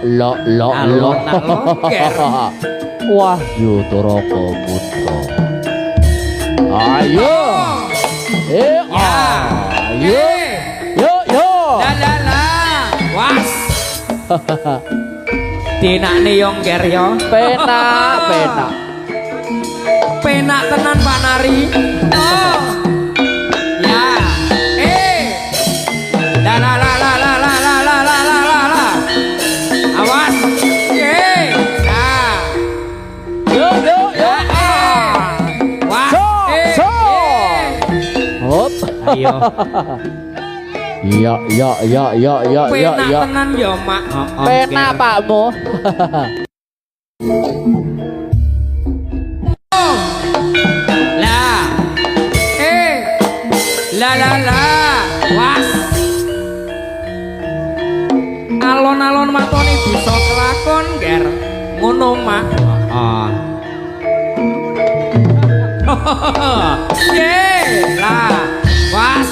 longer. Wahyu Turaka Putra. Ayo. Ayo. Yo. La. Was. Dinakne yongger yo. Penak tenan Pak Nari. Oh. Ya. La. Awas. Nah. Yo. Was. Hop. Ayo. Ya. Penak tenan yo, Mak. Penak Pakmu. La. Was. Alon-alon matoni bisa kelakon, Ger. Ngono, Mak. La. Was.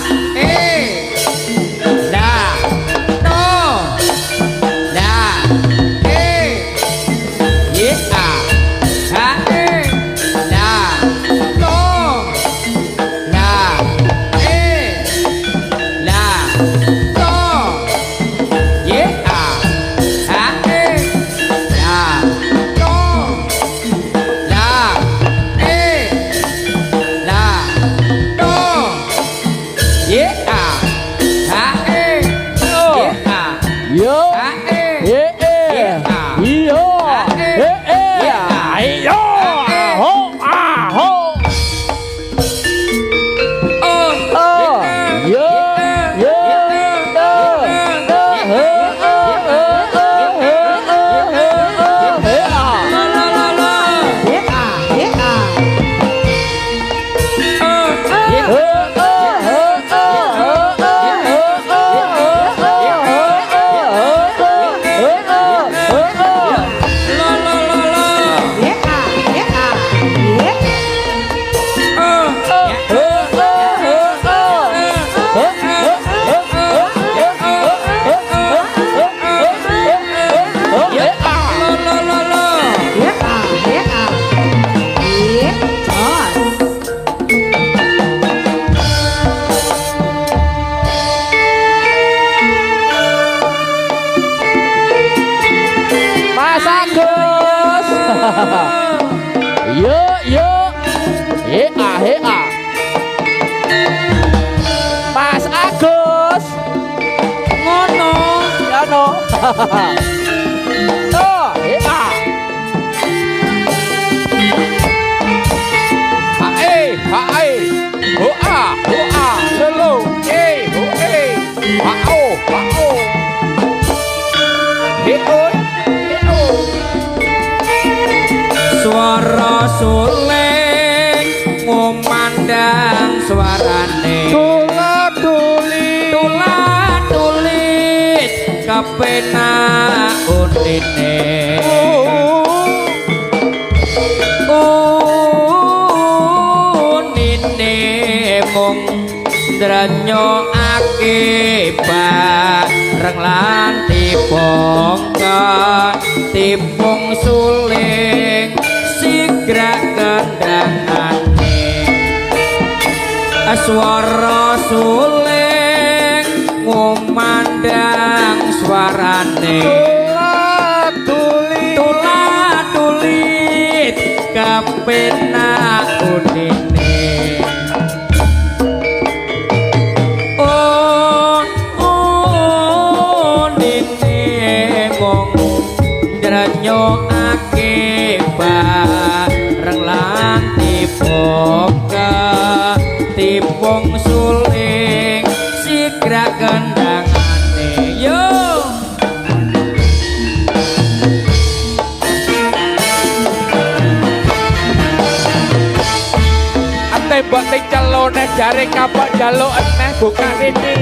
Mas Agus. Ngono. Ya no. Suara suling ngomandang suarane tulit kepenak undine mung ndrenyokake bareng lan tipung suling sigra kendangane swara suling ngomandang suarane tulit kepenak undine nyokake bareng lan tipung suling sigra kendangane yo ate mbok ning celone jare kapok njaluk eneh buka ini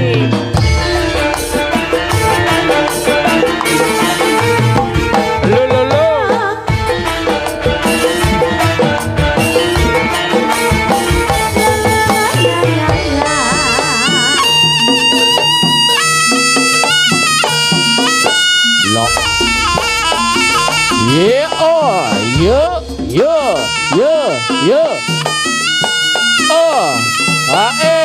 Ye oh, yo, yo, yo, yo. Oh, oh, oh.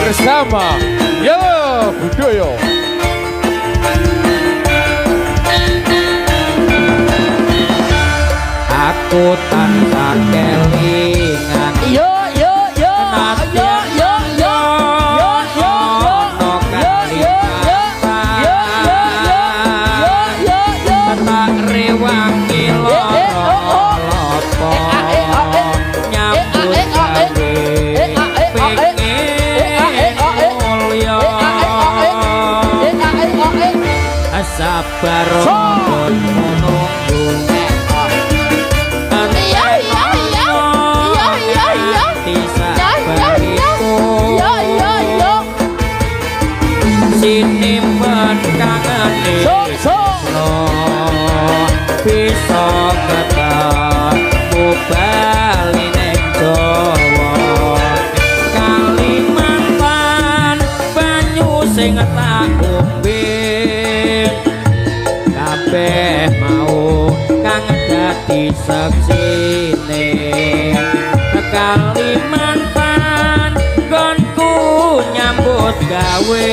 Bersama Ya Budaya. Aku tansah kelingan Yo yo yo yo yo yo yo tak rewangi loro-loro nyambut gawe sabar menunggu sini menkangeni bisa ketemu bali ning Jawa Kalimantan banyu sing tak ombe kabeh mau kang dadi saksine Kalimantan gonku nyambut gawe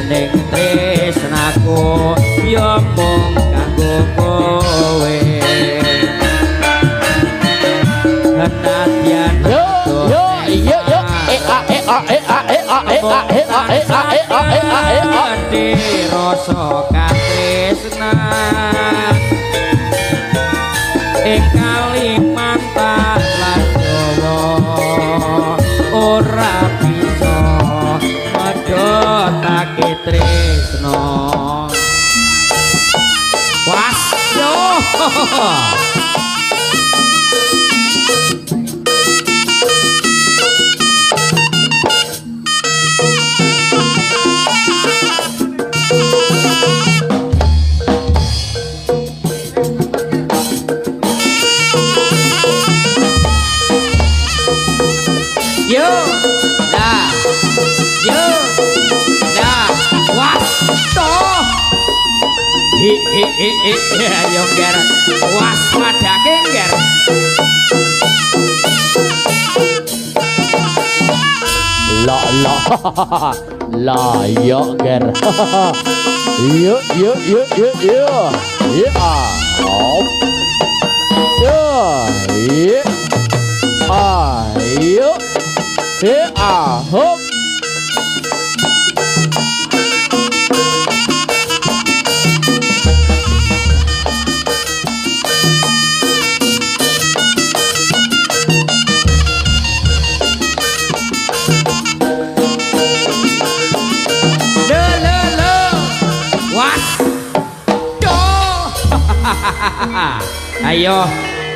ning tresnaku yo mung kanggo kowe Nadyan yo yo yo rasa katresnan ing Kalimantan lan Jawa ora bisa medhotake tresno was yo Yo. Nah. Yo. Nah. Was. Toh. Ayo ger. Was padake ger. La la la yo ger. Yo yo yo yo yo. Yeah. Oh. Yo. Yeah. Yo. Yeah. Hop. Ayo,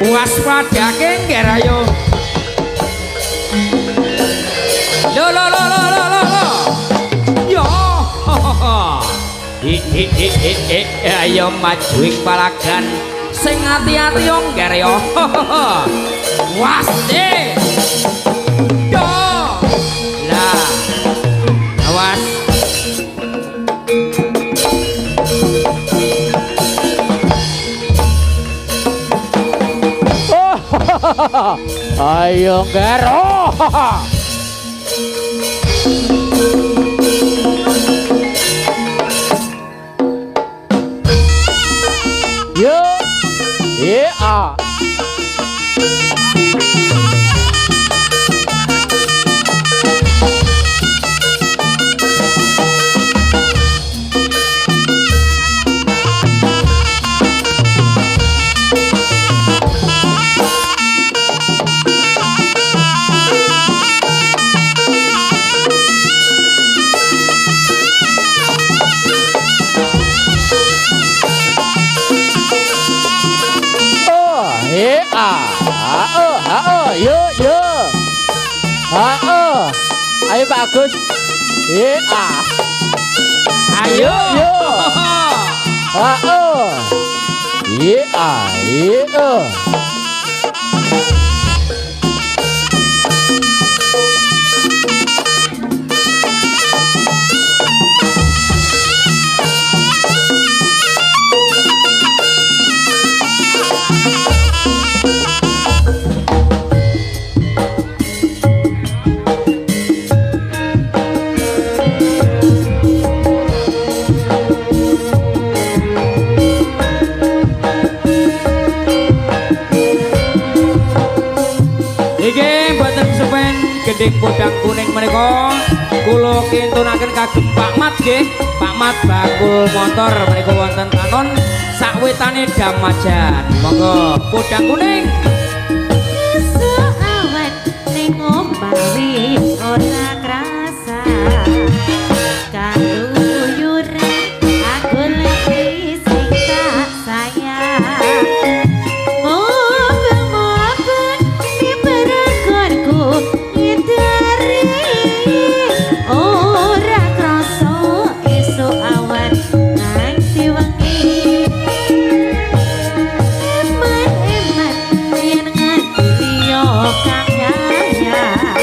waspadake nger ayo. Lo. Yo. Ayo maju ing palagan sing ati-ati yo nger yo. Was de. Yo. Lah. Awas. Ayo gero. Yo. Yeah. Yo yo. Ayo bagus. Ayo. Yo. Iya. Gedeng podang kuning menika kula kintunaken kagem Pak Mat nggih. Pak Mat bakul motor menika wonten kanon sakwetane Damajan. Monggo podang kuning. Esuk awan ning ombawi ora krasa. Kaluyuran aku lagi sing tak sayang. Moga-moga di perekorku ora krasa esuk awan nganti wengi. Eman-eman yen nganti liya kang nyayang.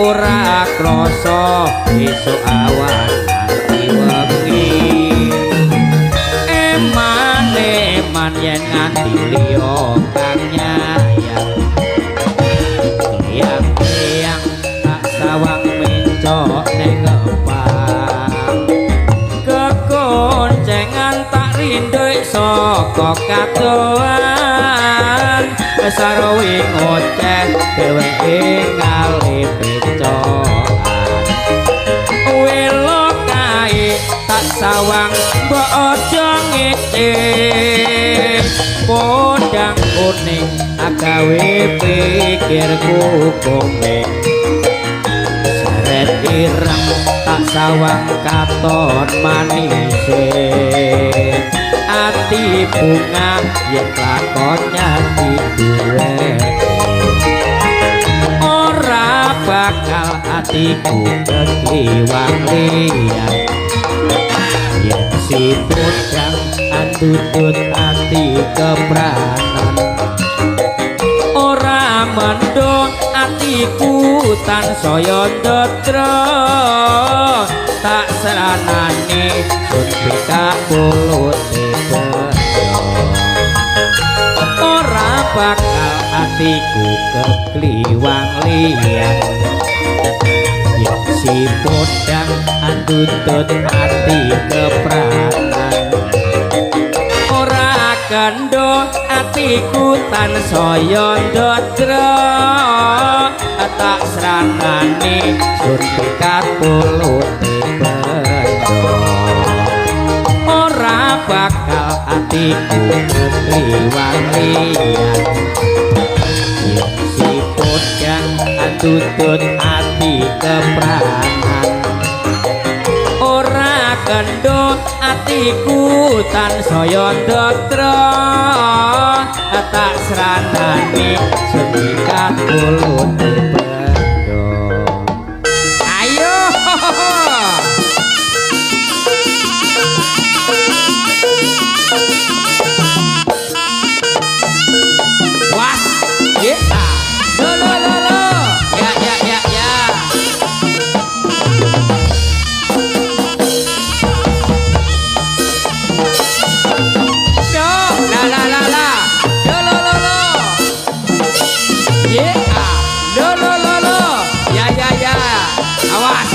ora krasa esuk awan nganti wengi eman yen nganti liya kang nyayang kliang-kliang tak sawang mencok ning ngepang kekoncengan tak rinduik saka kadoan sarawing ngoceh dheweke ngalih becokan welo kae tak sawang mbok aja ngece podang kuning agawe pikirku komeng seret ireng tak sawang katon manise ati bunga yen lakonnya didulek ora bakal atiku kekliwang liyan yen si podang antutut ati kepranan ora mendung atiku tansaya ndedra tak seranane suntika kulute ora bakal atiku kekliwang liyan yen si podang antutut ati kepranan ora kandha atiku tansaya ndedra tak sranane suntikat kulute bendo ora bakal atiku kekliwang liyan yen si podang antutut ati kepranan ora kandha atiku tansaya ndedra tak sranane suntikat kulute bendo ayo was ya lo ya awas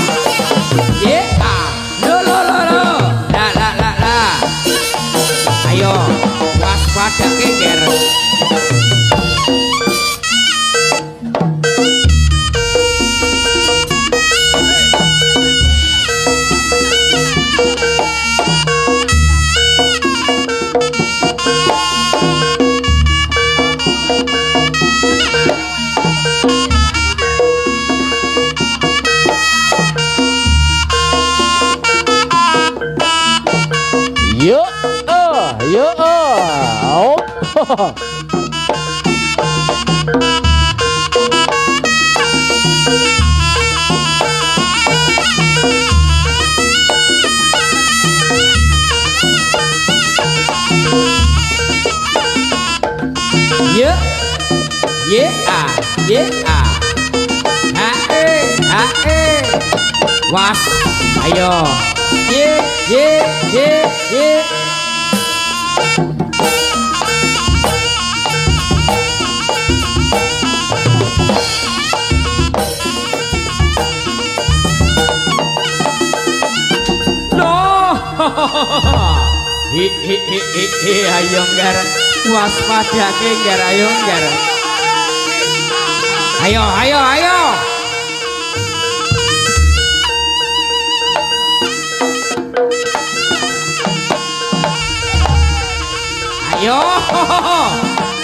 ayo waspada kenger was ayo ayo nggar waspada ke nggar ayo nggar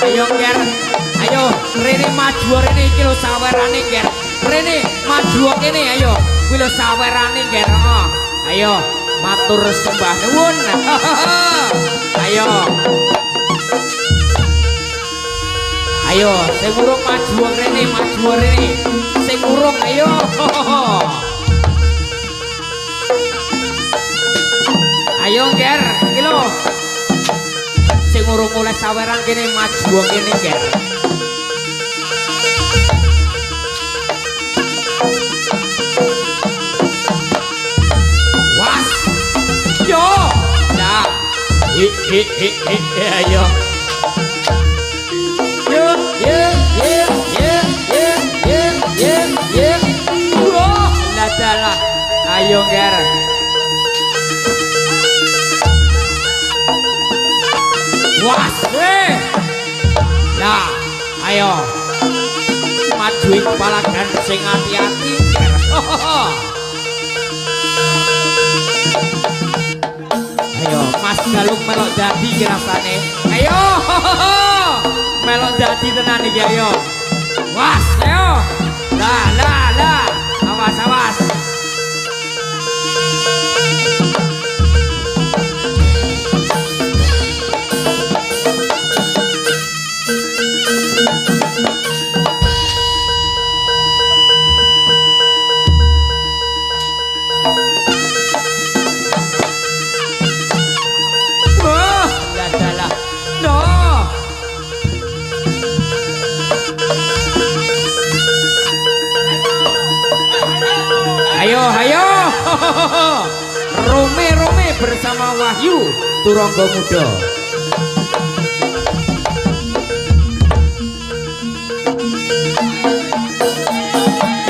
ayo ngger ayo rene maju rene iki lho sawerane ngger rene maju kene ayo kuwi lho sawerane ngger ayo matur sembah nuwun ayo sing urung maju rene sing urung ayo ayo ngger iki lho sing urung oleh saweran kene maju kene ngger Ayo. Wah, ladalah. Ayo Ger. Was, nah, ayo. Majuin kepala dan sing hati-hati Ger. Ayo, Mas Galung melok dadi ki rasane. Ayo. Melok dadi tenan iki ayo. Was, ayo. Lah. Awas. Wah, ladalah. No. Ayo. Rome bersama Wahyu Turangga Muda.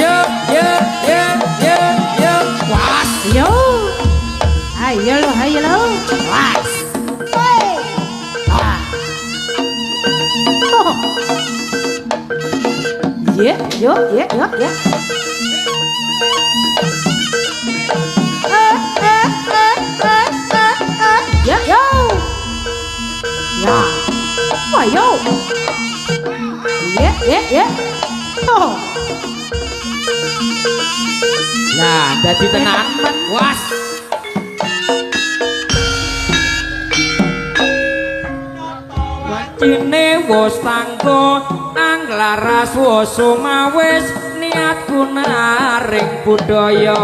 Yo. Was. Yo. Ayo lo. Was. Woi. Ah. Oh. Yo. Yo. Ya. Wah, yo. Ya. Oh. Nah, dadi tenan. Was. Wacine wis tanggo nang laras wis mawis niatku naring budaya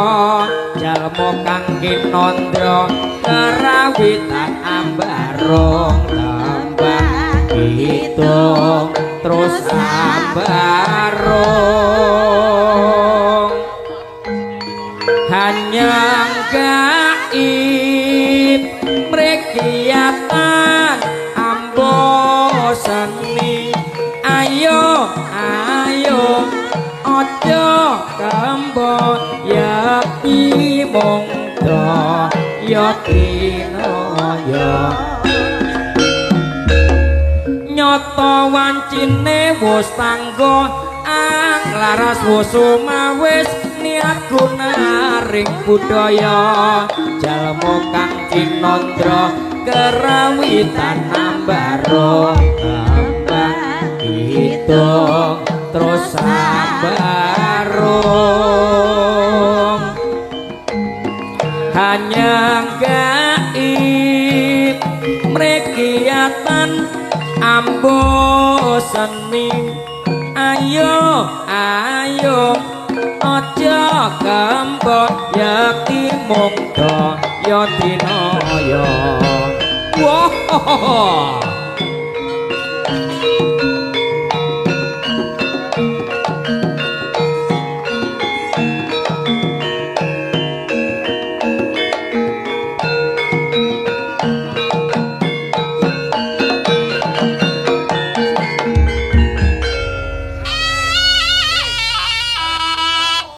jalma kang kinandra karawitan ambarong tambah hitung terus ambarong hanyang gaib mrekiatan seni ayo ojo kambo yaki mongdo yakinoyo nyoto wancine wis tanggo anglaras wis mawis niatku naring budaya jalma kang kinandra kerawitan ambarong tambah hitung terus ambarong hanya gaib mrekiatan ambo seni ayo aja kembot yakti mongdo ya dinoyo. Wow.